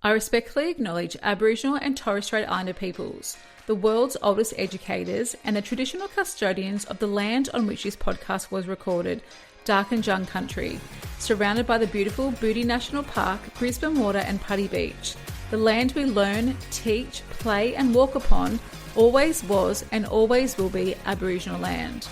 I respectfully acknowledge Aboriginal and Torres Strait Islander peoples, the world's oldest educators and the traditional custodians of the land on which this podcast was recorded, Darkinjung country, surrounded by the beautiful Booty National Park, Brisbane Water and Putty Beach. The land we learn, teach, play and walk upon always was and always will be Aboriginal land.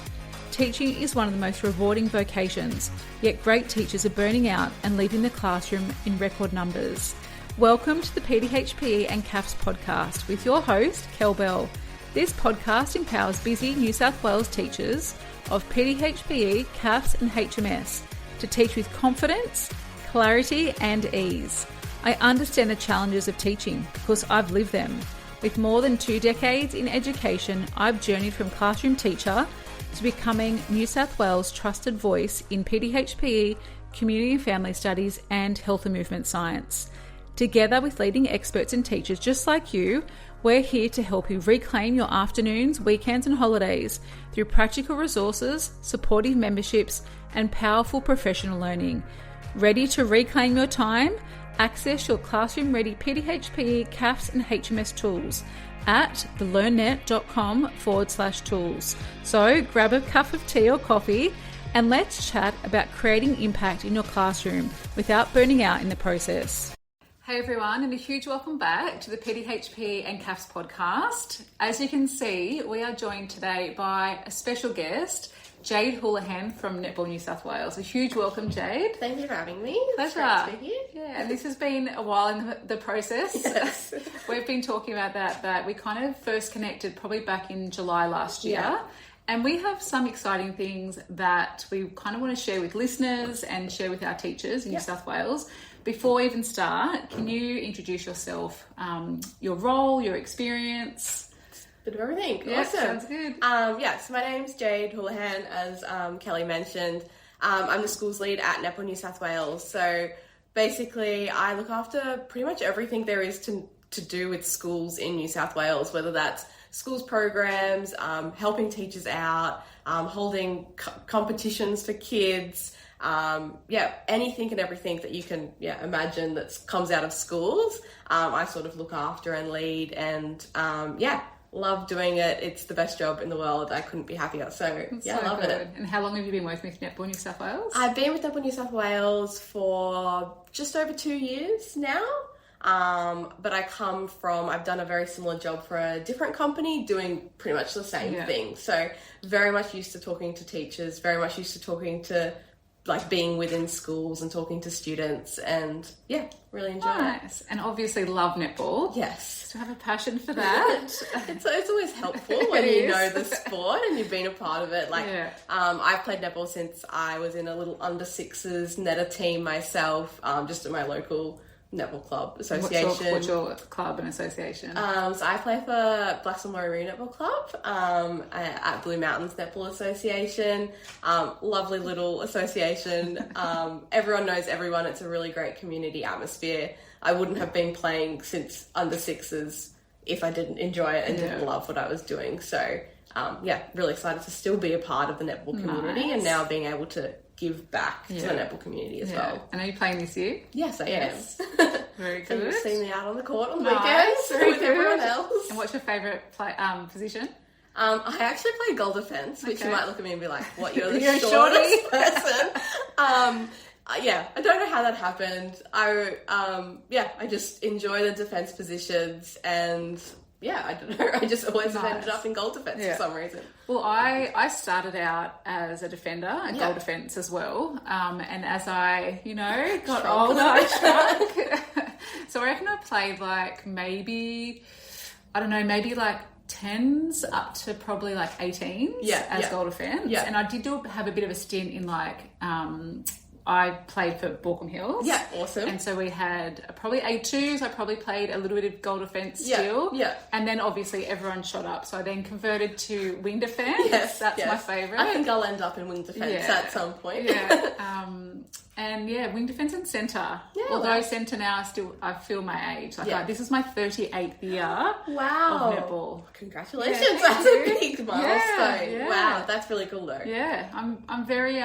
Teaching is one of the most rewarding vocations, yet great teachers are burning out and leaving the classroom in record numbers. Welcome to the PDHPE and CAFS Podcast with your host, Kel Bell. This podcast empowers busy New South Wales teachers of PDHPE, CAFS and HMS to teach with confidence, clarity and ease. I understand the challenges of teaching because I've lived them. With more than 2 decades in education, I've journeyed from classroom teacher to becoming New South Wales' trusted voice in PDHPE, community and family studies and health and movement science. Together with leading experts and teachers just like you, we're here to help you reclaim your afternoons, weekends and holidays through practical resources, supportive memberships and powerful professional learning. Ready to reclaim your time? Access your classroom-ready PDHPE, CAFS and HMS tools at thelearnnet.com/tools. So grab a cup of tea or coffee and let's chat about creating impact in your classroom without burning out in the process. Hey everyone, and a huge welcome back to the PDHPE and CAFS podcast. As you can see, we are joined today by a special guest, Jade Wholohan from Netball New South Wales. A huge welcome, Jade. Thank you for having me. Pleasure. It's great to be here. Yeah, and this has been a while in the process. Yes. We've been talking about that we kind of first connected probably back in July last year. Yeah. And we have some exciting things that we kind of want to share with listeners and share with our teachers in New South Wales. Before we even start, can you introduce yourself, your role, your experience? Bit of everything. Yeah, awesome. Sounds good. So my name's Jade Wholohan, as Kelly mentioned. I'm the schools lead at Netball New South Wales. So basically, I look after pretty much everything there is to do with schools in New South Wales, whether that's schools programs, helping teachers out, holding competitions for kids, anything and everything that you can imagine that comes out of schools. I sort of look after and lead and love doing it. It's the best job in the world. I couldn't be happier. So I love it. And how long have you been working with Netball New South Wales? I've been with Netball New South Wales for just over 2 years now. But I've done a very similar job for a different company doing pretty much the same thing. So very much used to talking to teachers, very much used to talking to being within schools and talking to students and really enjoy it. Nice. And obviously love netball. Yes. To have a passion for that. It's always helpful when you know the sport and you've been a part of it. I've played netball since I was in a little under sixes netter team myself, just at my local netball club association. What's your club and association? So I play for Blackstone Marine Netball Club at Blue Mountains Netball Association. Lovely little association. Everyone knows everyone. It's a really great community atmosphere. I wouldn't have been playing since under sixes if I didn't enjoy it and didn't love what I was doing. So really excited to still be a part of the netball community and now being able to give back to the netball community as well. And are you playing this year? Yes, I am. Very good. So you've seen me out on the court on the Nice. weekends with everyone else. And what's your favourite position? I actually play goal defence, which you might look at me and be like, what, you're the You're shortest person? I don't know how that happened. I just enjoy the defence positions and I don't know. I just always have ended up in goal defence for some reason. Well, I started out as a defender and goal defence as well. And as I, got older, I shrunk. So I reckon I played maybe 10s up to probably 18s as goal defence. Yeah. And I did have a bit of a stint in I played for Borkham Hills. Yeah, awesome. And so we had probably A2s. I probably played a little bit of goal defence still. Yeah. And then obviously everyone shot up. So I then converted to wing defence. Yes, that's my favourite. I think I'll end up in wing defence at some point. Wing defence and centre. Yeah, although centre now I feel my age. This is my 38th year of netball. Congratulations. That's a big milestone. Yeah. Wow, that's really cool though. Yeah. I'm very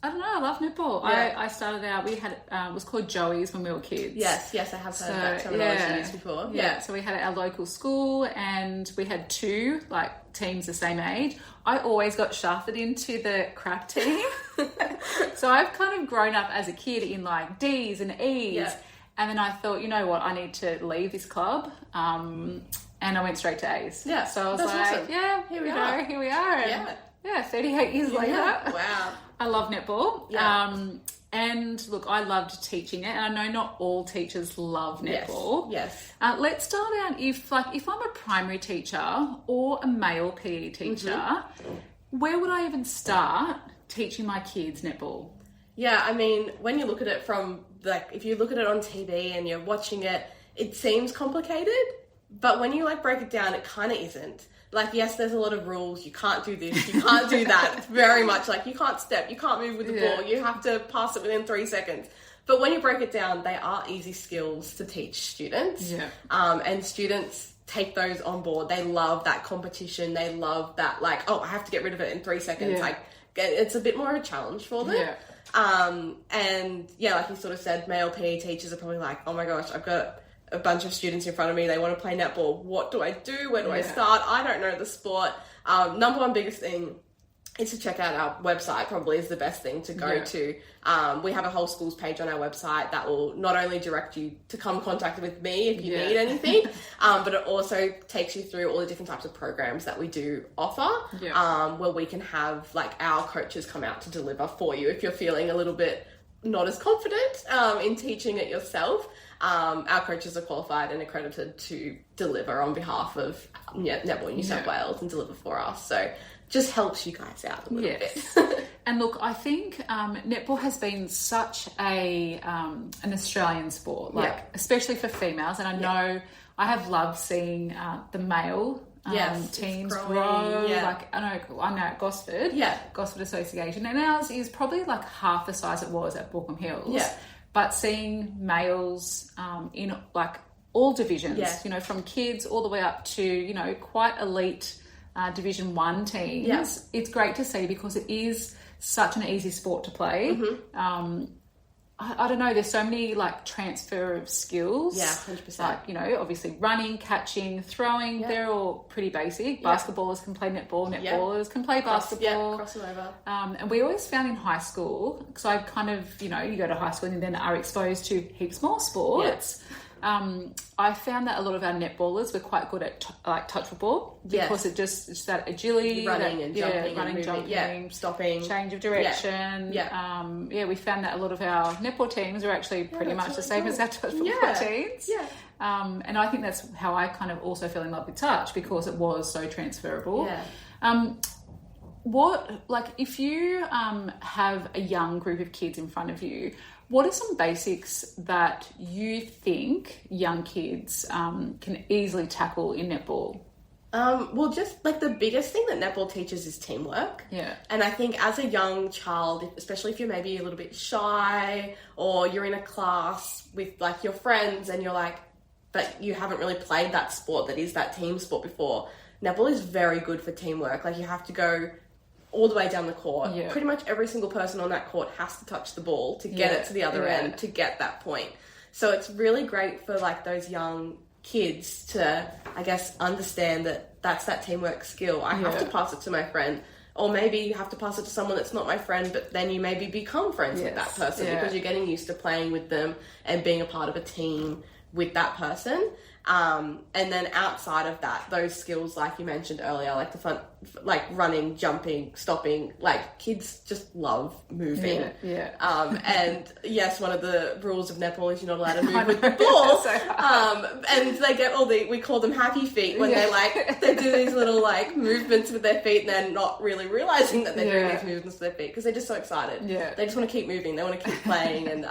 I don't know. I love netball. Yeah. I started out. We had it was called Joey's when we were kids. Yes, I have heard that terminology used before. Yeah. So we had it at our local school, and we had 2 like teams the same age. I always got shafted into the crap team, so I've kind of grown up as a kid in like D's and E's. Yeah. And then I thought, you know what, I need to leave this club. And I went straight to A's. Yeah. So I was like, awesome. yeah, here we are. And yeah, 38 years later. Wow. I love netball. Yeah. And look, I loved teaching it. And I know not all teachers love netball. Yes. Let's start out if I'm a primary teacher or a male PE teacher, where would I even start teaching my kids netball? Yeah, I mean, when you look at it from, like, if you look at it on TV and you're watching it, it seems complicated, but when you, like, break it down, it kind of isn't. Like, yes, there's a lot of rules. You can't do this, you can't do that. It's very much like, you can't step, you can't move with the ball, you have to pass it within 3 seconds. But when you break it down, they are easy skills to teach students. Yeah. And students take those on board. They love that competition. They love that, like, oh, I have to get rid of it in 3 seconds. Yeah. Like, it's a bit more of a challenge for them. Yeah. And yeah, like you sort of said, male PE teachers are probably like, oh my gosh, I've got a bunch of students in front of me. They want to play netball. What do I do? Where do I start? I don't know the sport. Number one biggest thing is to check out our website. Probably is the best thing to go to. We have a whole schools page on our website that will not only direct you to come contact with me if you need anything, but it also takes you through all the different types of programs that we do offer, where we can have like our coaches come out to deliver for you if you're feeling a little bit not as confident in teaching it yourself. Our coaches are qualified and accredited to deliver on behalf of Netball New South Wales and deliver for us. So just helps you guys out a little bit. And look, I think netball has been such an Australian sport, like especially for females. And I know I have loved seeing the male teams grow. Like I know at Gosford, Gosford Association, and ours is probably like half the size it was at Baulkham Hills. Yeah. But seeing males in like all divisions, you know, from kids all the way up to, you know, quite elite Division 1 teams, it's great to see because it is such an easy sport to play. I don't know, there's so many like transfer of skills. Yeah, 100%. Like, you know, obviously running, catching, throwing, they're all pretty basic. Basketballers can play netball, netballers can play basketball. Cross them over. And we always found in high school, because I kind of, you know, you go to high school and then are exposed to heaps more sports. I found that a lot of our netballers were quite good at like touch football because it's that agility, running and jumping, stopping, change of direction. We found that a lot of our netball teams are actually pretty much the same as our touch football teams. And I think that's how I kind of also fell in love with touch because it was so transferable. If you have a young group of kids in front of you, what are some basics that you think young kids can easily tackle in netball? Well, just like the biggest thing that netball teaches is teamwork. And I think as a young child, especially if you're maybe a little bit shy or you're in a class with like your friends and you're like, but you haven't really played that sport that is that team sport before, netball is very good for teamwork. Like you have to go all the way down the court. Pretty much every single person on that court has to touch the ball to get it to the other end to get that point. So it's really great for like those young kids to, I guess, understand that that's that teamwork skill. I have to pass it to my friend. Or maybe you have to pass it to someone that's not my friend, but then you maybe become friends with that person because you're getting used to playing with them and being a part of a team with that person. And then outside of that, those skills, like you mentioned earlier, like the fun, like running, jumping, stopping, like kids just love moving. And yes, one of the rules of netball is you're not allowed to move with the ball. And they get we call them happy feet when they do these little like movements with their feet and they're not really realizing that they're doing these movements with their feet because they're just so excited. They just want to keep moving. They want to keep playing. And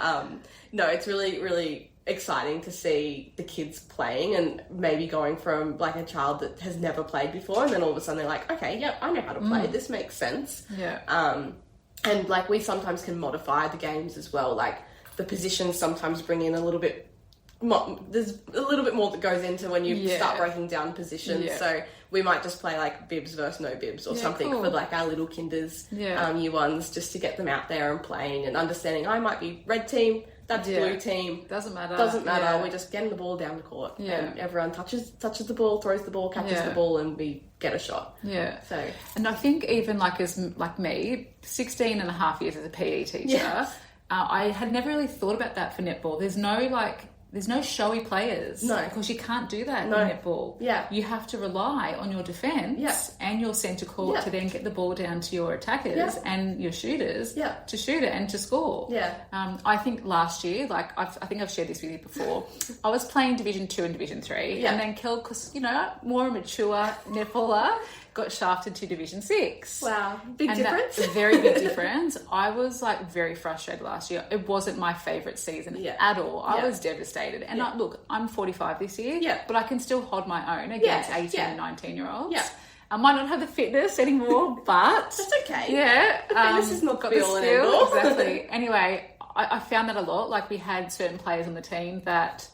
it's really, really exciting to see the kids playing and maybe going from like a child that has never played before and then all of a sudden they're like, okay, I know how to play. This makes sense. And like we sometimes can modify the games as well. Like the positions sometimes bring in a little bit there's a little bit more that goes into when you start breaking down positions. Yeah. So we might just play like bibs versus no bibs or something for like our little kinders, year ones, just to get them out there and playing and understanding. I might be red team, that's blue team. Doesn't matter. We're just getting the ball down the court. And everyone touches the ball, throws the ball, catches the ball, and we get a shot. Yeah. So, and I think even like me, 16 and a half years as a PE teacher, I had never really thought about that for netball. There's no showy players. No. Because you can't do that in netball. Yeah. You have to rely on your defence and your centre court to then get the ball down to your attackers and your shooters to shoot it and to score. Yeah. I think last year, I think I've shared this with you before, I was playing Division 2 and Division 3 and then Kel, because, more mature netballer, got shafted to Division 6. Wow. Big difference? Very big difference. I was very frustrated last year. It wasn't my favourite season at all. I was devastated. And look, I'm 45 this year, but I can still hold my own against 18 and 19-year-olds. Yeah. I might not have the fitness anymore, but... That's okay. Yeah. The fitness is not the all and end all. Exactly. Anyway, I found that a lot. We had certain players on the team that...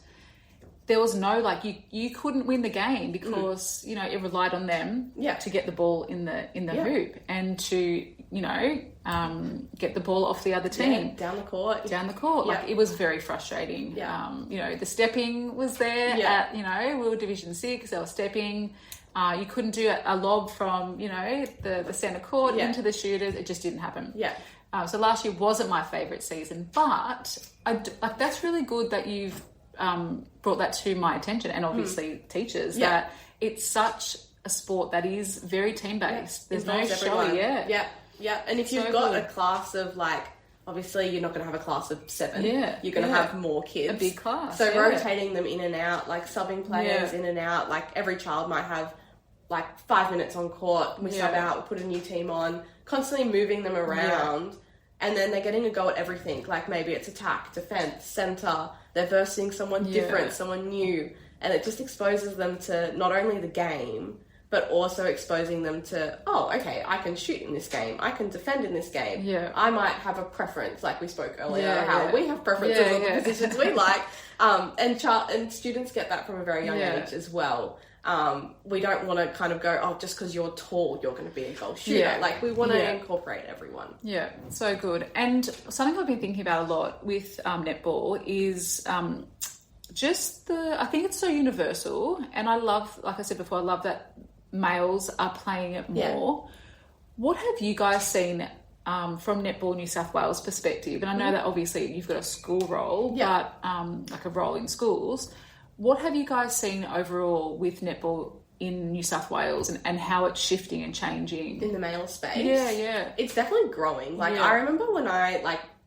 There was no, you couldn't win the game because, it relied on them to get the ball in the hoop and to, get the ball off the other team. Yeah, down the court. Yeah. It was very frustrating. Yeah. The stepping was there at, we were Division 6, they were stepping. You couldn't do a lob from, the centre court into the shooters. It just didn't happen. Yeah. So last year wasn't my favourite season, but that's really good that you've brought that to my attention, and obviously teachers, that it's such a sport that is very team-based. There's no showy. Yeah. And if you've got a class of obviously you're not going to have a class of 7. Yeah. You're going to have more kids. A big class. So rotating them in and out, subbing players in and out, every child might have 5 minutes on court. We sub out, we put a new team on, constantly moving them around. Yeah. And then they're getting a go at everything. Maybe it's attack, defense, center. They're versing someone different, someone new. And it just exposes them to not only the game, but also exposing them to, I can shoot in this game. I can defend in this game. Yeah. I might have a preference, like we spoke earlier, how we have preferences on the positions we like. And students get that from a very young age as well. We don't want to kind of go, just because you're tall, you're going to be a goal shooter. Yeah. We want to incorporate everyone. Yeah, so good. And something I've been thinking about a lot with netball is I think it's so universal. And I love, like I said before, I love that males are playing it more. What have you guys seen from Netball New South Wales perspective? And I know that obviously you've got a school role, but a role in schools. What have you guys seen overall with netball in New South Wales and how it's shifting and changing? In the male space? Yeah. It's definitely growing. I remember when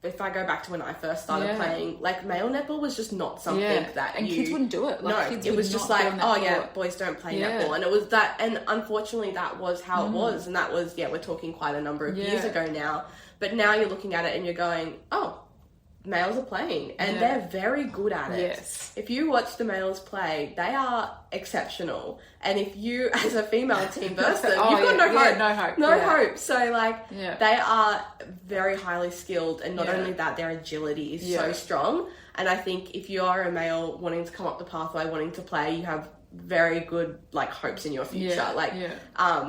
if I go back to when I first started playing, male netball was just not something that kids wouldn't do it. Kids it was just boys don't play netball. And it was that, and unfortunately that was how it was. And that was, we're talking quite a number of years ago now. But now you're looking at it and you're going, males are playing and they're very good at it. Yes. If you watch the males play, they are exceptional. And if you, as a female team versus them, you've got no hope. No hope. So they are very highly skilled, and not only that, their agility is so strong. And I think if you are a male wanting to come up the pathway, wanting to play, you have very good hopes in your future.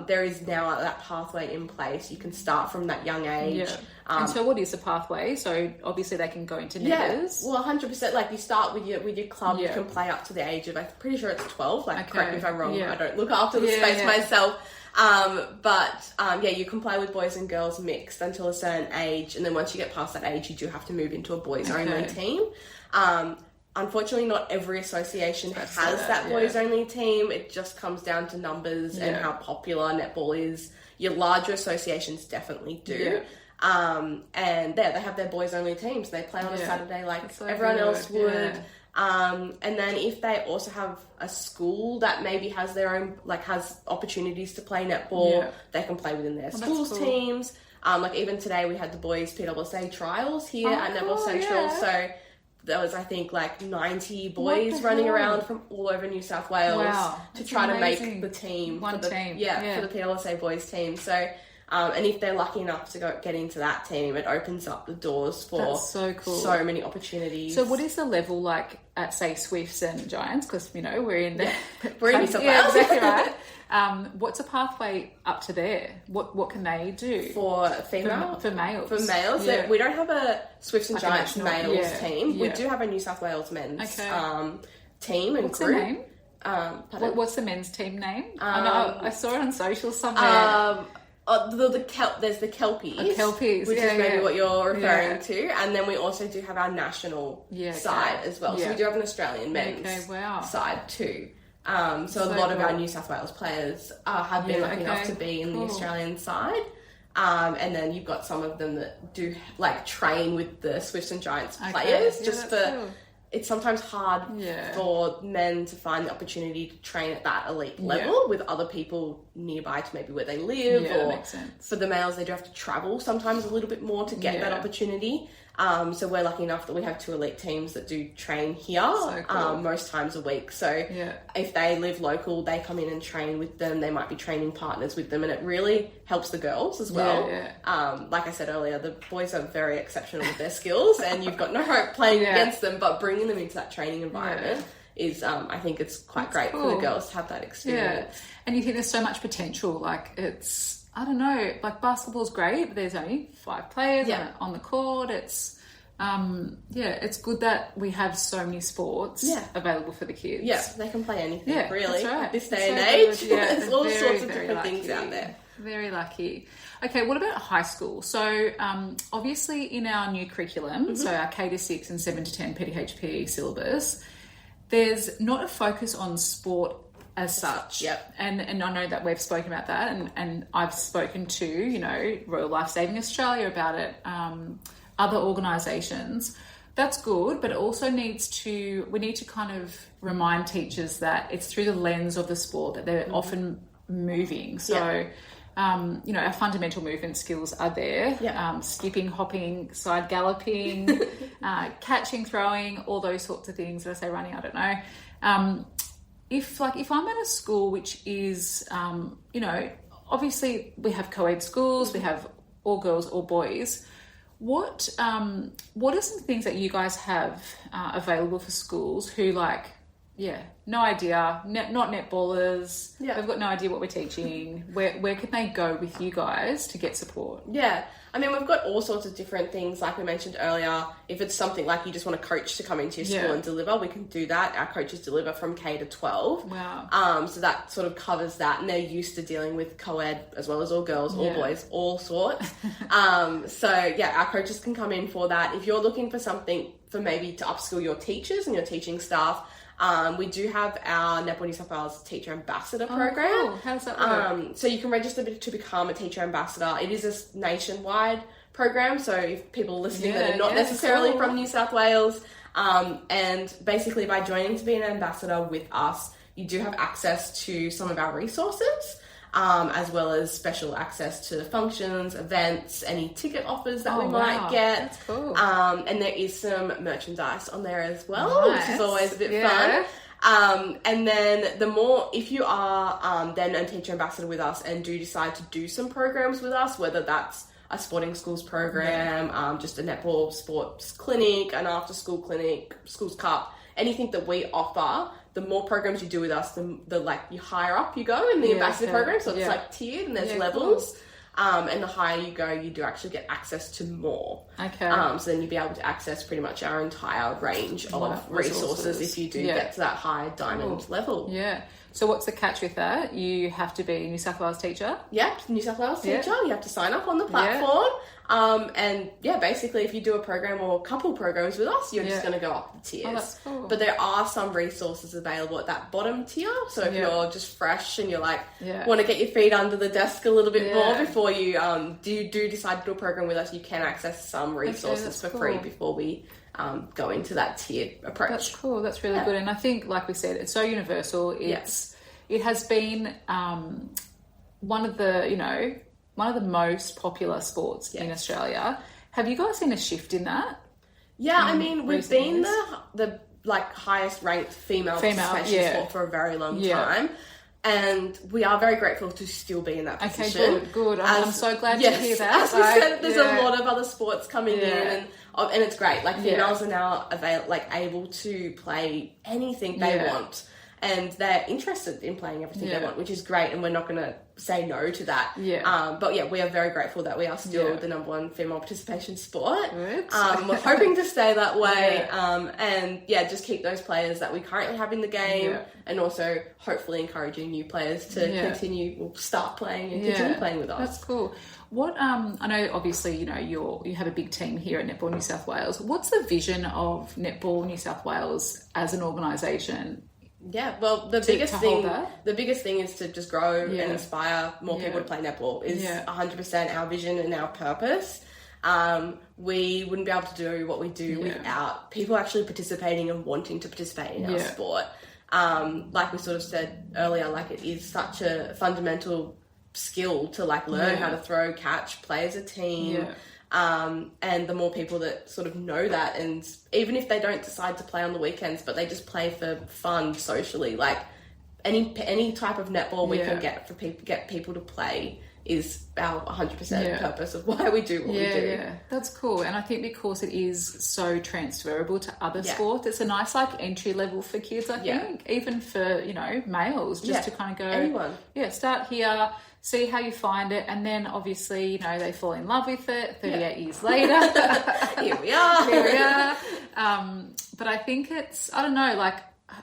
There is now that pathway in place. You can start from that young age. And so what is the pathway? So obviously they can go into netters. Well, 100%. You start with your club. You can play up to the age of, I'm pretty sure it's 12. Correct me if I'm wrong. I don't look after the space myself. You can play with boys and girls mixed until a certain age, and then once you get past that age, you do have to move into a boys only team. Unfortunately, not every association has that boys only team. It just comes down to numbers and how popular netball is. Your larger associations definitely do. And they have their boys only teams. They play on a Saturday everyone else would. And then if they also have a school that maybe has their own, has opportunities to play netball, they can play within their schools teams. Even today we had the boys PWSA trials here at Netball Central. So there was, I think, 90 boys running around from all over New South Wales to try to make the team. For the PWSA boys team. So And if they're lucky enough to get into that team, it opens up the doors for That's so cool. So many opportunities. So what is the level like at, say, Swifts and Giants? Because, you know, we're in the... We're in New South Yeah, Wales. exactly right. What's a pathway up to there? What can they do? For female? For males. For males. Yeah. So we don't have a Swifts and Like Giants males team. Yeah. We do have a New South Wales men's team and What's group. the name? Pardon? What's the men's team name? I saw it on social somewhere. There's the Kelpies. Kelpies, which yeah, is maybe yeah. what you're referring Yeah. to. And then we also do have our national side as well. Yeah. So we do have an Australian men's side too. So a lot of our New South Wales players have been lucky enough to be in the Australian side. And then you've got some of them that do like train with the Swifts and Giants players it's sometimes hard for men to find the opportunity to train at that elite level with other people nearby to maybe where they live. Or makes sense. For the males, they do have to travel sometimes a little bit more to get that opportunity. So we're lucky enough that we have 2 elite teams that do train here most times a week. So if they live local, they come in and train with them. They might be training partners with them, and it really helps the girls as well. Like I said earlier, the boys are very exceptional with their skills, and you've got no hope playing against them, but bringing them into that training environment is, I think it's quite great for the girls to have that experience. Yeah. And you think there's so much potential. Like it's, I don't know, like basketball's great, but there's only 5 players on the court. It's, it's good that we have so many sports available for the kids. Yeah, they can play anything, really. That's right. At this day and age, there's all sorts of different lucky. things out there. Very lucky. Okay, what about high school? So obviously in our new curriculum, so our K to 6 and 7 to 10 PDHPE syllabus, there's not a focus on sport as such. And I know that we've spoken about that, and I've spoken to, you know, Royal Life Saving Australia about it, other organisations. That's good, but it also we need to kind of remind teachers that it's through the lens of the sport that they're often moving. So, you know, our fundamental movement skills are there. Skipping, hopping, side galloping, catching, throwing, all those sorts of things. Did I say running? I don't know. If I'm at a school which is, you know, obviously we have co-ed schools, we have all girls, all boys. What are some things that you guys have available for schools who no idea, not netballers, they've got no idea what we're teaching. Where can they go with you guys to get support? Yeah, I mean, we've got all sorts of different things, like we mentioned earlier. If it's something like you just want a coach to come into your school and deliver, we can do that. Our coaches deliver from K to 12. Wow. So that sort of covers that, and they're used to dealing with co-ed as well as all girls, all boys, all sorts. Our coaches can come in for that. If you're looking for something for maybe to upskill your teachers and your teaching staff, we do have our Netball New South Wales Teacher Ambassador program. Cool. How does that work? So you can register to become a Teacher Ambassador. It is a nationwide program, so if people listening that are not necessarily from New South Wales, and basically by joining to be an ambassador with us, you do have access to some of our resources, as well as special access to functions, events, any ticket offers that we might get. That's cool. And there is some merchandise on there as well, which is always a bit fun. And then if you are then a teacher ambassador with us and do decide to do some programs with us, whether that's a sporting schools program, just a netball sports clinic, an after school clinic, schools cup, anything that we offer, the more programs you do with us, the you higher up you go in the ambassador program. So it's like tiered and there's levels. And the higher you go, you do actually get access to more. Okay. So then you'll be able to access pretty much our entire range of resources if you do get to that high diamond level. Yeah. So what's the catch with that? You have to be a New South Wales teacher? Yep, New South Wales teacher. You have to sign up on the platform. And basically if you do a program or a couple programs with us, you're just going to go up the tiers. Oh, that's cool. But there are some resources available at that bottom tier. So if you're just fresh and you're want to get your feet under the desk a little bit more before you do decide to do a program with us, you can access some resources for free before we go into that tiered approach. That's cool. That's really good. And I think, like we said, it's so universal. It has been one of the most popular sports in Australia. Have you guys seen a shift in that? Yeah, I mean, we've been the highest ranked female professional sport for a very long time. And we are very grateful to still be in that position. Okay, good. I'm so glad to hear that. As we said, there's a lot of other sports coming in, and it's great. Like, females are now able to play anything they want. And they're interested in playing everything they want, which is great. And we're not going to say no to that. But we are very grateful that we are still the number one female participation sport. We're hoping to stay that way. And just keep those players that we currently have in the game, and also hopefully encouraging new players to start playing and continue playing with us. That's cool. What I know, obviously, you have a big team here at Netball New South Wales. What's the vision of Netball New South Wales as an organisation? Yeah, well, the biggest thing is to just grow and inspire more people to play netball is 100% our vision and our purpose. We wouldn't be able to do what we do without people actually participating and wanting to participate in our sport. Like we sort of said earlier, like, it is such a fundamental skill to learn how to throw, catch, play as a team. And the more people that sort of know that, and even if they don't decide to play on the weekends, but they just play for fun socially, like any type of netball we can get people to play is our 100% purpose of why we do what we do. Yeah, that's cool. And I think because it is so transferable to other sports, it's a nice entry level for kids, I think, even for, males, just to kind of go, anyone. Start here, see how you find it, and then obviously, they fall in love with it 38 years later. Here we are. But I think it's, I don't know,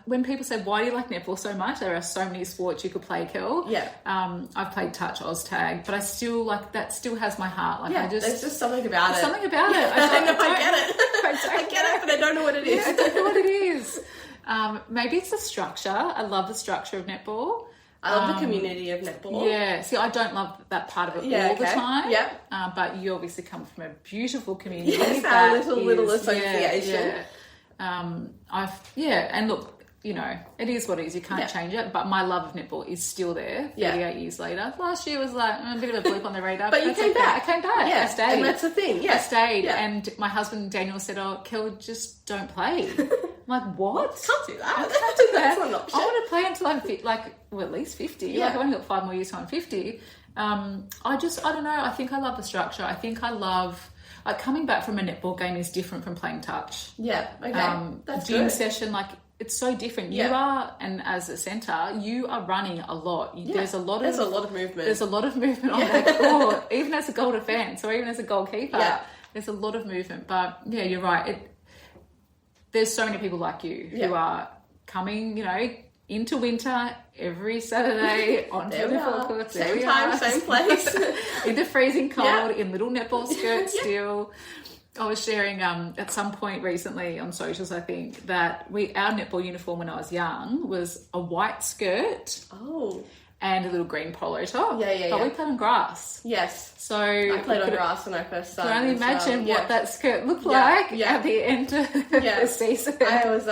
when people say, why do you like netball so much? There are so many sports you could play, Kel. I've played touch, Oztag, but I still, that still has my heart. There's just something about it. Something about it. I get it. I get it, but I don't know what it is. I don't know what it is. Maybe it's the structure. I love the structure of netball. I love the community of netball. Yeah. See, I don't love that part of it all the time. But you obviously come from a beautiful community. Yes, our little association. And look, it is what it is. You can't change it. But my love of netball is still there 38 years later. Last year was a bit of a blip on the radar. But you came back. I came back. Yeah. I stayed. And that's the thing. I stayed. And my husband, Daniel, said, Kel, just don't play. I'm like, what? Can't do that. I can't do that. That's not an option. I want to play until I'm fit, at least 50. I've only got 5 more years till I'm 50. I don't know. I think I love the structure. I think I love... coming back from a netball game is different from playing touch. Yeah, okay. That's gym good. session, it's so different. You are, and as a centre, you are running a lot. There's a lot of movement. There's a lot of movement on that court, even as a goal defence or even as a goalkeeper. There's a lot of movement. But you're right. There's so many people like you who are coming, into winter every Saturday on 24 courts. Same time, same place. In the freezing cold, in little netball skirts still. I was sharing at some point recently on socials, I think, that our netball uniform when I was young was a white skirt. And a little green polo top. But we played on grass. Yes. So I played on grass when I first started. Can only imagine what that skirt looked like at the end of the season. I was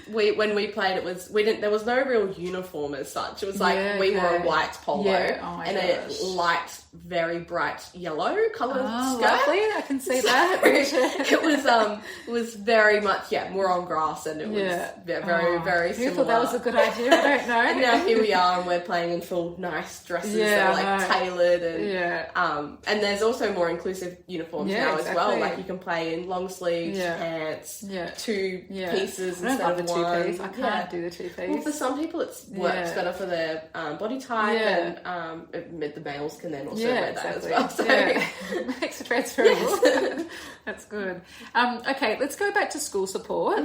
when we played, there was no real uniform as such. It was we wore a white polo and a light, very bright yellow coloured skirt. Lovely. I can see that. It was very much more on grass, and it was very very similar. You thought that was a good idea? I don't know. And now here we are, and we're playing in full nice dresses that are tailored, and there's also more inclusive uniforms now as well. You can play in long sleeves, pants, 2 pieces instead of 1. 2-piece. I can't do the 2-piece. Well, for some people it works better for their body type, and the males can then also wear that as well. So makes it transferable. That's good. Okay, let's go back to school support.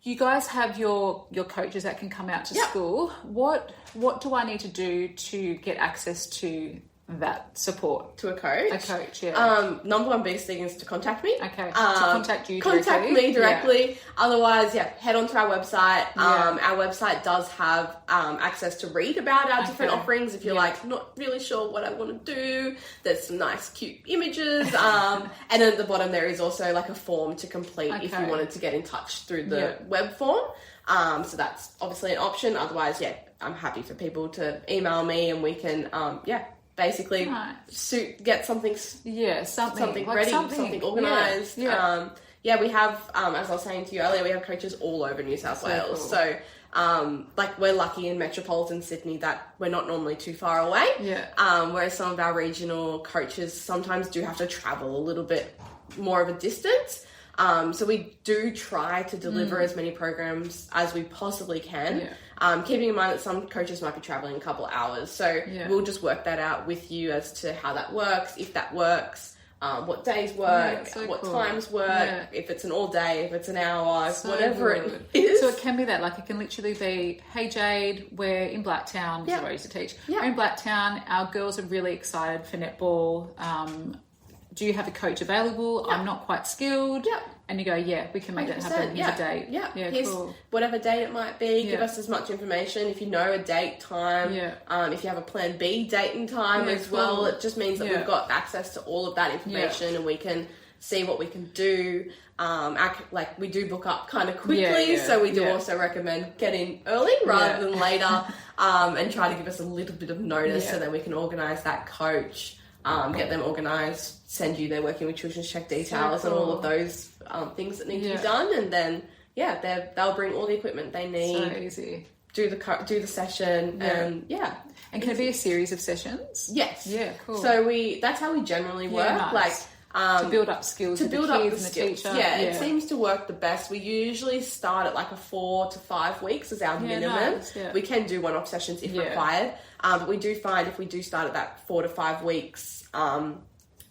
You guys have your coaches that can come out to school. What do I need to do to get access to that support? To a coach? A coach, yeah. Number one biggest thing is to contact me. Okay, to contact you directly. Contact me directly. Otherwise, head onto our website. Our website does have access to read about our different offerings. If you're not really sure what I want to do, there's some nice cute images. And then at the bottom there is also a form to complete if you wanted to get in touch through the web form. So that's obviously an option. Otherwise, I'm happy for people to email me and we can, basically get something ready, something organised. yeah, we have, as I was saying to you earlier, we have coaches all over New South Wales. Cool. So, like, we're lucky in metropolitan Sydney that we're not normally too far away. Yeah. Whereas some of our regional coaches sometimes do have to travel a little bit more of a distance. So we do try to deliver as many programs as we possibly can. Yeah. Keeping in mind that some coaches might be traveling a couple of hours. So we'll just work that out with you as to how that works, if that works, what days work, what times work, if it's an all day, if it's an hour, whatever it is. So it can be that, like, it can literally be, hey Jade, we're in Blacktown, this is where I used to teach. We're in Blacktown, our girls are really excited for netball. Do you have a coach available? I'm not quite skilled. And you go, yeah, we can make that happen. Here's a date. Here's cool. Whatever date it might be. Give us as much information. If you know a date, time. If you have a plan B date and time as well, it just means that we've got access to all of that information and we can see what we can do. We do book up kind of quickly, so we do also recommend getting early rather than later, and try to give us a little bit of notice so that we can organise that coach. Get them organised, send you their working with children's check details and all of those things that need to be done, and then they'll bring all the equipment they need. So easy. Do the session and And can it be a series of sessions? Yes. Yeah, cool. So that's how we generally work. Nice. To build up skills with the kids and the teacher. It seems to work the best. We usually start at like a 4 to 5 weeks as our minimum. Nice, We can do one-off sessions if required. But we do find if we do start at that 4 to 5 weeks,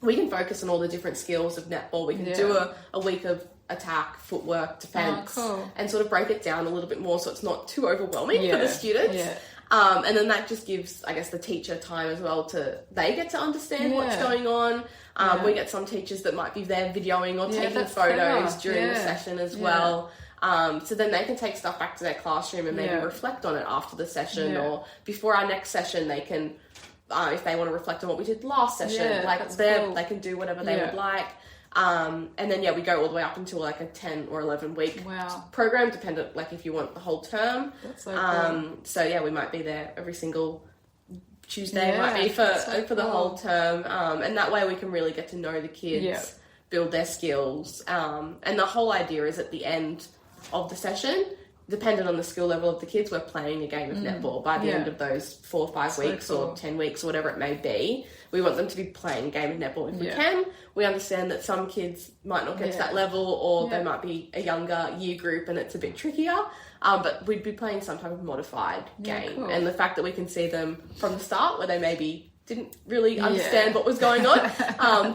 we can focus on all the different skills of netball. We can do a week of attack, footwork, defense, and sort of break it down a little bit more so it's not too overwhelming for the students. And then that just gives, I guess, the teacher time as well they get to understand what's going on. We get some teachers that might be there videoing or taking photos during the session as well. So then they can take stuff back to their classroom and maybe reflect on it after the session or before our next session. They can, if they want to reflect on what we did last session, they can do whatever they would like. And then we go all the way up until like a 10 or 11 week program, dependent, like if you want the whole term. That's so cool. So we might be there every single Tuesday, might be for the whole term, and that way we can really get to know the kids, build their skills, and the whole idea is at the end of the session, dependent on the skill level of the kids, we're playing a game of netball by the end of those 4 or 5 weeks or 10 weeks or whatever it may be. We want them to be playing a game of netball if we can. We understand that some kids might not get to that level, or they might be a younger year group and it's a bit trickier. But we'd be playing some type of modified game. Cool. And the fact that we can see them from the start where they maybe didn't really understand what was going on,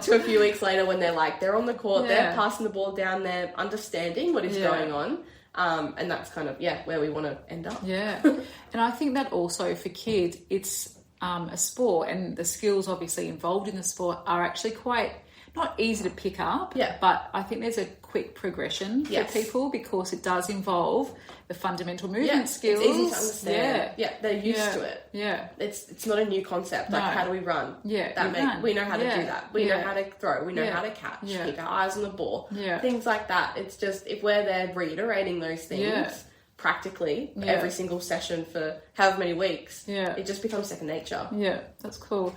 to a few weeks later when they're on the court, they're passing the ball down, they're understanding what is going on. And that's kind of, where we want to end up. Yeah. And I think that also for kids, it's a sport, and the skills obviously involved in the sport are actually quite not easy to pick up, but I think there's a quick progression for people because it does involve the fundamental movement skills. It's easy to understand. They're used to it. It's not a new concept. Like, how do we run? We know how to do that. We know how to throw. We know how to catch. Keep our eyes on the ball. Things like that. It's just, if we're there reiterating those things practically every single session for however many weeks, it just becomes second nature. Yeah, that's cool.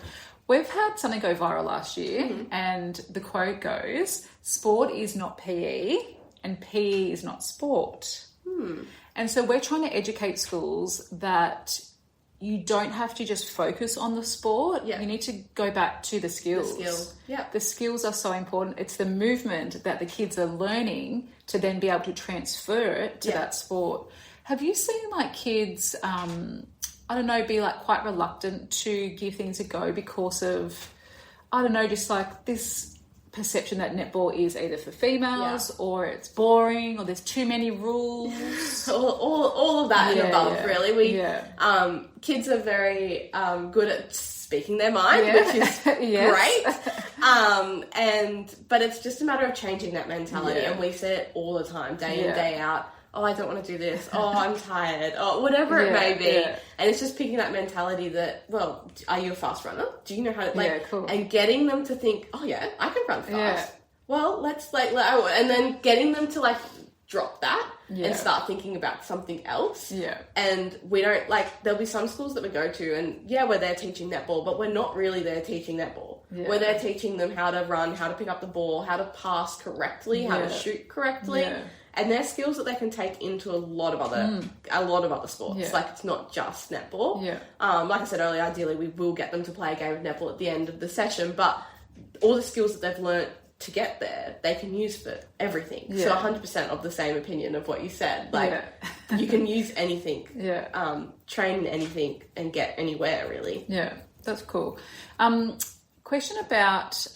We've had something go viral last year, and the quote goes, "Sport is not PE and PE is not sport." And so we're trying to educate schools that you don't have to just focus on the sport. You need to go back to the skills. The skills are so important. It's the movement that the kids are learning to then be able to transfer it to that sport. Have you seen like kids, be like quite reluctant to give things a go because of, just like this perception that netball is either for females or it's boring or there's too many rules? all of that and above, really. Kids are very good at speaking their mind, which is great. But it's just a matter of changing that mentality, and we say it all the time, day in, day out. Oh, I don't want to do this. Oh, I'm tired. Oh, whatever it may be. And it's just picking that mentality that, well, are you a fast runner? Do you know how to, and getting them to think, oh yeah, I can run fast. Well, let's and then getting them to drop that and start thinking about something else. Yeah. And we don't, like, there'll be some schools that we go to and we're there teaching netball, but we're not really there teaching netball. Yeah. We're there teaching them how to run, how to pick up the ball, how to pass correctly, how to shoot correctly. Yeah. And they're skills that they can take into a lot of other sports. Yeah. Like, it's not just netball. Yeah. Like I said earlier, ideally we will get them to play a game of netball at the end of the session, but all the skills that they've learnt to get there, they can use for everything. Yeah. So 100% of the same opinion of what you said. Like, you can use anything, train in anything and get anywhere, really. Yeah, that's cool. Question about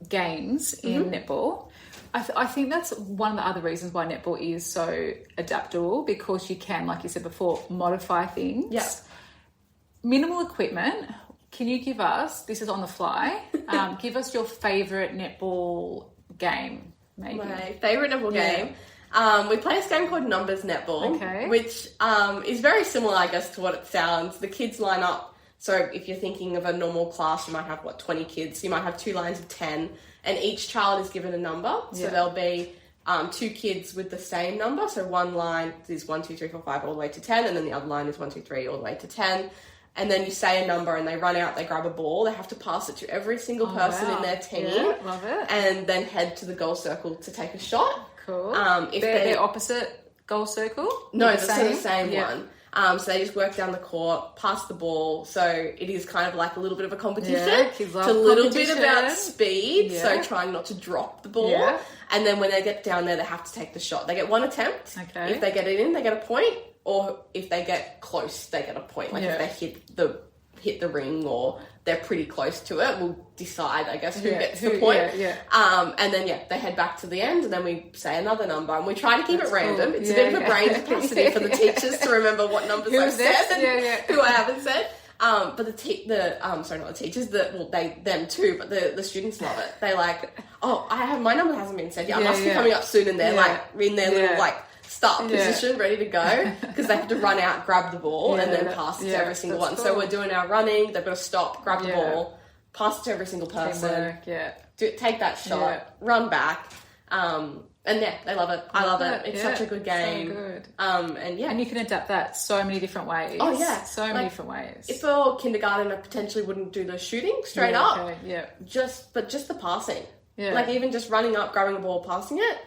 games in netball. I think that's one of the other reasons why netball is so adaptable, because you can, like you said before, modify things. Yeah. Minimal equipment. Can you give us, this is on the fly, give us your favourite netball game, maybe? My favourite netball game? We play this game called Numbers Netball, which is very similar, I guess, to what it sounds. The kids line up. So if you're thinking of a normal class, you might have, 20 kids. You might have 2 lines of 10, and each child is given a number. So there'll be 2 kids with the same number. So one line is 1, 2, 3, 4, 5 all the way to 10, and then the other line is 1, 2, 3 all the way to 10. And then you say a number and they run out, they grab a ball, they have to pass it to every single person in their team. Yeah, love it. And then head to the goal circle to take a shot. Cool. If they're opposite goal circle? No, it's the same one. So they just work down the court, pass the ball. So it is kind of like a little bit of a competition. Yeah, kids love it's a little bit about speed, so trying not to drop the ball. Yeah. And then when they get down there, they have to take the shot. They get 1 attempt. Okay. If they get it in, they get a point. Or if they get close, they get a point. Like if they hit the ring or they're pretty close to it, we'll decide, I guess, who gets the point. And then, they head back to the end, and then we say another number, and we try to keep it random. Cool. It's a bit of a brain capacity for the teachers to remember what numbers I've said and who I haven't said. But not the teachers, them too, but the students love it. They like, my number hasn't been said yet. I must be coming up soon, and they're like in their little start position, ready to go, because they have to run out, grab the ball, and then pass it to every single one. Cool. So we're doing our running, they've got to stop, grab the ball, pass it to every single person, take that shot, run back, and they love it. I love it. It's such a good game. So good. And you can adapt that so many different ways. Oh yeah, so many different ways. If for kindergarten, I potentially wouldn't do the shooting straight up. Okay. Yeah. Just the passing. Yeah. Like even just running up, grabbing a ball, passing it.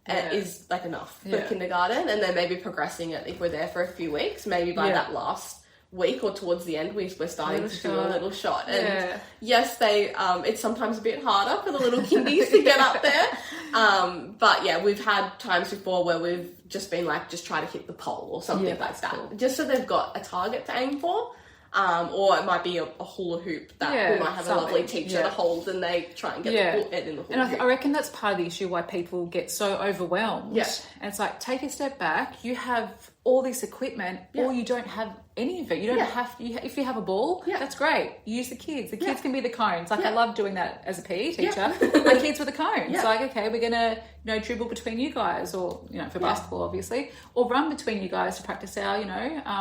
Is like enough for kindergarten, and then maybe progressing it if we're there for a few weeks, maybe by that last week or towards the end we're starting to do a little shot. And yes, they it's sometimes a bit harder for the little kindies to get up there, but we've had times before where we've just been like, just try to hit the pole or something like that, just so they've got a target to aim for. Or it might be a hula hoop that we might have a lovely teacher to hold, and they try and get it in the hula hoop. And I reckon that's part of the issue why people get so overwhelmed. Yeah. And it's like, take a step back. You have all this equipment, or you don't have any of it. You don't have. If you have a ball, that's great. Use the kids. The kids can be the cones. Like I love doing that as a PE teacher. My kids were the cones. Yeah. Like, okay, we're gonna dribble between you guys, or for basketball, obviously, or run between you guys to practice our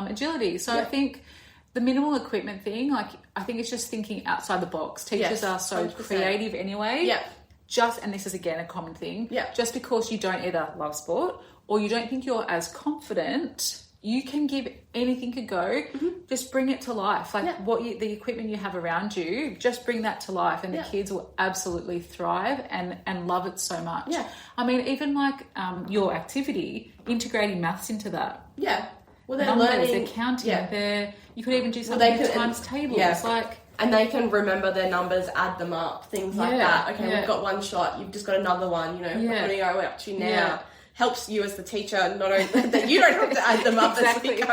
agility. So I think the minimal equipment thing, I think it's just thinking outside the box. Teachers are so 100%. Creative anyway. Yeah. And this is again a common thing. Yeah. Just because you don't either love sport or you don't think you're as confident, you can give anything a go. Mm-hmm. Just bring it to life. The equipment you have around you, just bring that to life, and the kids will absolutely thrive and love it so much. Yeah. I mean, even your activity, integrating maths into that. Yeah. Well, they're numbers, learning, they're counting, you could even do something with times tables. Yeah. And they can remember their numbers, add them up, things like that. Okay, we've got one shot, you've just got another one, we're going to go up to you now. Yeah. Helps you as the teacher, not only that you don't have to add them up as we go.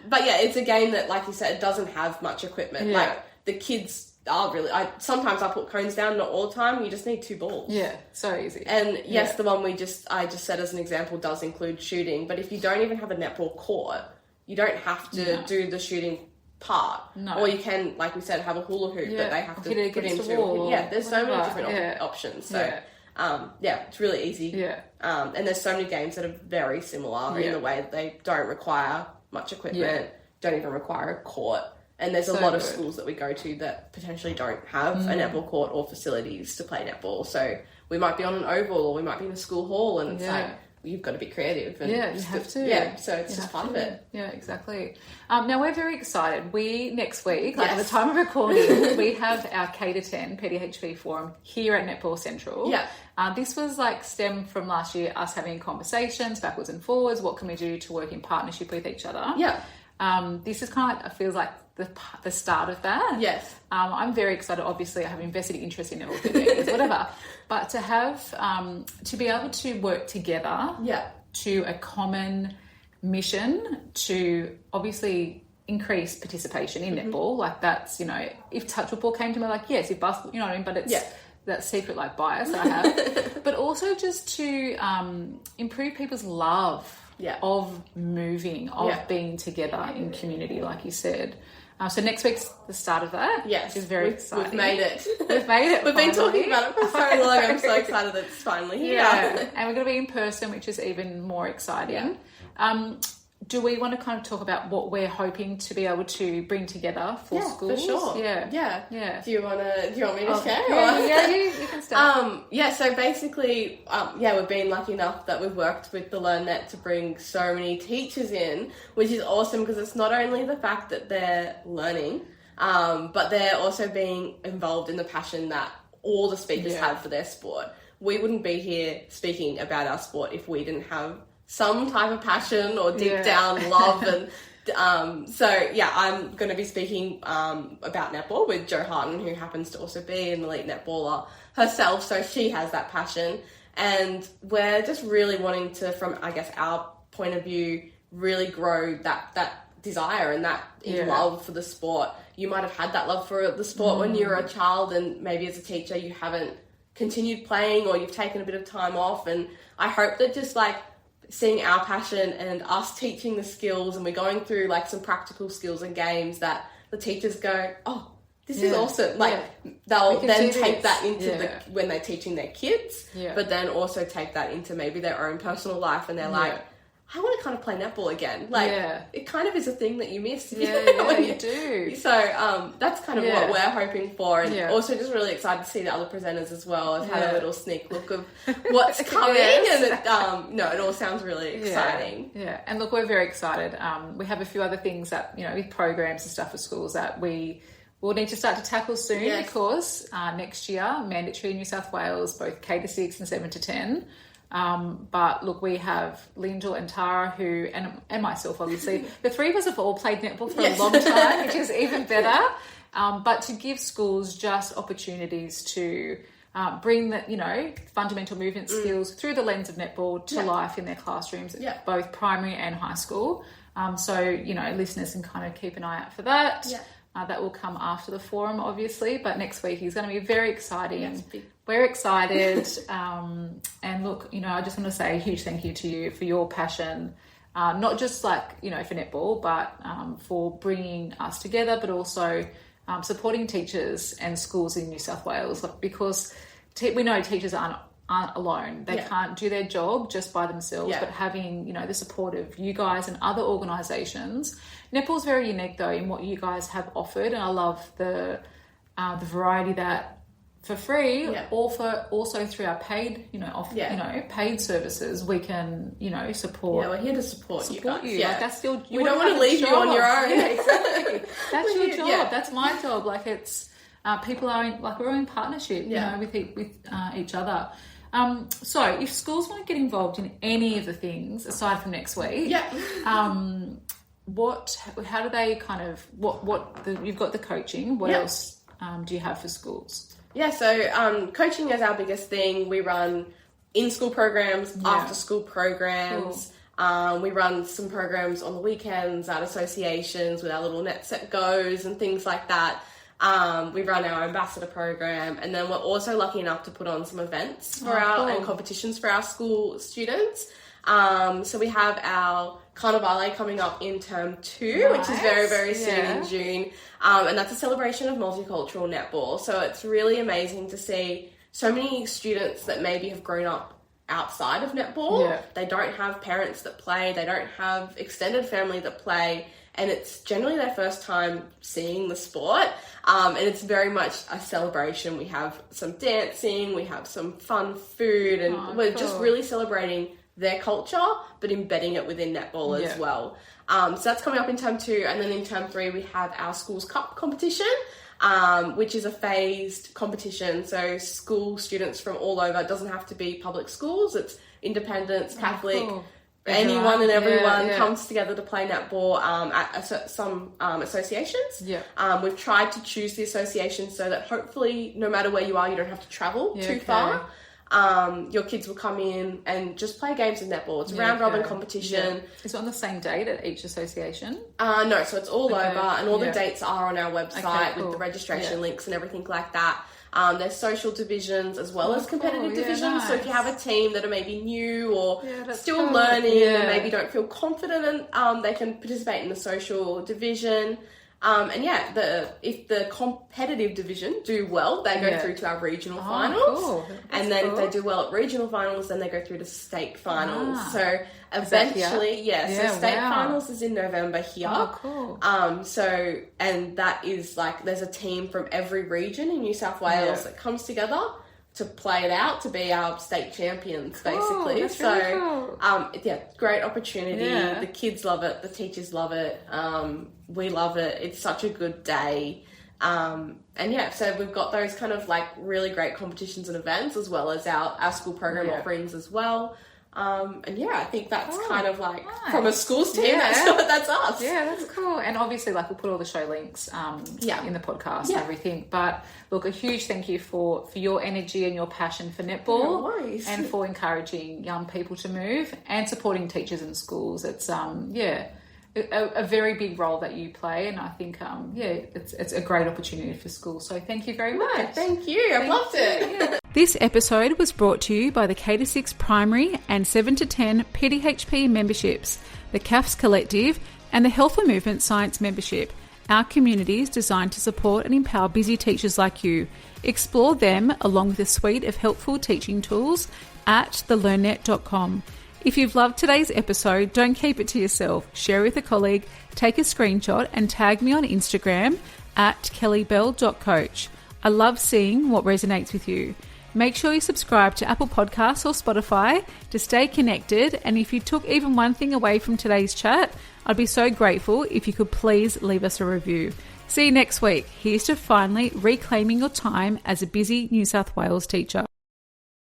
But it's a game that, like you said, it doesn't have much equipment. Yeah. Like, the kids are really, sometimes I put cones down, not all the time. You just need 2 balls. Yeah, so easy. And yes, the one I just said as an example does include shooting, but if you don't even have a netball court, you don't have to do the shooting part. No. Or you can, like we said, have a hula hoop that they have to put into. There's so many different options. So it's really easy. Yeah. And there's so many games that are very similar in the way that they don't require much equipment, don't even require a court. And there's a lot of schools that we go to that potentially don't have a netball court or facilities to play netball. So we might be on an oval or we might be in a school hall, and it's like, you've got to be creative. And you have to. Yeah, so it's just part of it. Yeah, exactly. Now, we're very excited. Next week, at the time of recording, we have our K-10 PDHPE forum here at Netball Central. Yeah. This was stemmed from last year, us having conversations backwards and forwards. What can we do to work in partnership with each other? Yeah. This is kind of, feels like the start of that. Yes. I'm very excited. Obviously, I have invested interest in it all for years, whatever. But to have, to be able to work together to a common mission to obviously increase participation in netball. Like that's, if touch football came to me, like, yes, if basketball, you know what I mean? But it's that secret bias that I have. But also just to improve people's love of moving, of being together in community, like you said. So next week's the start of that. Yes. Which is very exciting. We've made it. We've made it. We've been talking about it for so long. I'm so excited that it's finally here. Yeah. And we're going to be in person, which is even more exciting. Yeah. Do we want to kind of talk about what we're hoping to be able to bring together for schools? For sure. Yeah. Do you want me to share? Yeah, you can start. So basically, we've been lucky enough that we've worked with the LearnNet to bring so many teachers in, which is awesome because it's not only the fact that they're learning, but they're also being involved in the passion that all the speakers have for their sport. We wouldn't be here speaking about our sport if we didn't have some type of passion or deep down love. And I'm going to be speaking about netball with Jo Harton, who happens to also be an elite netballer herself, so she has that passion. And we're just really wanting to, from I guess our point of view, really grow that desire and that love for the sport. You might have had that love for the sport when you were a child, and maybe as a teacher you haven't continued playing or you've taken a bit of time off. And I hope that just seeing our passion and us teaching the skills, and we're going through some practical skills and games that the teachers go, oh, this is awesome. They'll then take that into when they're teaching their kids, but then also take that into maybe their own personal life, and they're like, I want to kind of play netball again. It kind of is a thing that you miss. When you do. So that's kind of what we're hoping for. And also just really excited to see the other presenters as well. I've had a little sneak look of what's coming. And it all sounds really exciting. Yeah. And look, we're very excited. We have a few other things that, with programs and stuff for schools that we will need to start to tackle soon, of course. Next year, mandatory in New South Wales, both K-6 and 7 to 10. But look, we have Lyndall and Tara who, and myself obviously, the three of us have all played netball for a long time, which is even better. But to give schools just opportunities to bring the, fundamental movement skills through the lens of netball to life in their classrooms, both primary and high school. So, listeners can kind of keep an eye out for that. Yeah. That will come after the forum, obviously, but next week is going to be very exciting. Yes, we're excited. And look, I just want to say a huge thank you to you for your passion, not just for netball, but for bringing us together, but also supporting teachers and schools in New South Wales, because we know teachers aren't alone. They can't do their job just by themselves, but having, the support of you guys and other organisations. Netball's very unique though in what you guys have offered, and I love the variety that for free or for also through our paid, paid services we can, support. Yeah, we're here to support you guys. Yeah. That's your. We don't want to leave you on your own. Yeah, exactly. That's your job. Yeah. That's my job. It's people are we're in partnership, with each other. So if schools want to get involved in any of the things aside from next week, how do they kind of, you've got the coaching, what else do you have for schools? Yeah, so coaching is our biggest thing. We run in-school programs, after-school programs. Cool. We run some programs on the weekends at associations with our little Net Set Goes and things like that. We run our ambassador program, and then we're also lucky enough to put on some events for and competitions for our school students. So we have our Carnivale coming up in term 2, which is very, very soon in June. And that's a celebration of multicultural netball. So it's really amazing to see so many students that maybe have grown up outside of netball. Yeah. They don't have parents that play. They don't have extended family that play. and it's generally their first time seeing the sport, and it's very much a celebration. We have some dancing, we have some fun food, and we're just really celebrating their culture, but embedding it within netball as well. So that's coming up in term 2, and then in term 3 we have our Schools Cup competition, which is a phased competition. So school students from all over, it doesn't have to be public schools, it's independents, Catholic, anyone and everyone comes together to play netball at some associations. We've tried to choose the association so that hopefully no matter where you are, you don't have to travel too far. Your kids will come in and just play games of netball. It's a round robin competition. Is it on the same date at each association? No, so it's all over, and all the dates are on our website with the registration links and everything like that. There's social divisions as well as competitive divisions. Nice. So if you have a team that are maybe new or still learning and maybe don't feel confident, they can participate in the social division. If the competitive division do well, they go through to our regional finals. And then if they do well at regional finals, then they go through to state finals. So eventually, state finals is in November here. And that is like, there's a team from every region in New South Wales that comes together to play it out, to be our state champions, basically. That's so, really cool. Great opportunity. The kids love it. The teachers love it. We love it. It's such a good day. So we've got those kind of like really great competitions and events, as well as our school program offerings as well. I think that's kind of like from a schools team, that's us. Yeah, that's cool. And obviously, like, we'll put all the show links in the podcast and everything. But look, a huge thank you for your energy and your passion for netball, and for encouraging young people to move and supporting teachers in schools. It's a very big role that you play, and I think it's a great opportunity for schools. So thank you very much. Thank you. I've loved it. This episode was brought to you by the K-6 primary and 7 to 10 PDHPE memberships, the CAFS Collective, and the Health and Movement Science membership. Our community is designed to support and empower busy teachers like you. Explore them along with a suite of helpful teaching tools at thelearnnet.com. If you've loved today's episode, don't keep it to yourself. Share with a colleague, take a screenshot and tag me on Instagram at kellybell.coach. I love seeing what resonates with you. Make sure you subscribe to Apple Podcasts or Spotify to stay connected. And if you took even one thing away from today's chat, I'd be so grateful if you could please leave us a review. See you next week. Here's to finally reclaiming your time as a busy New South Wales teacher.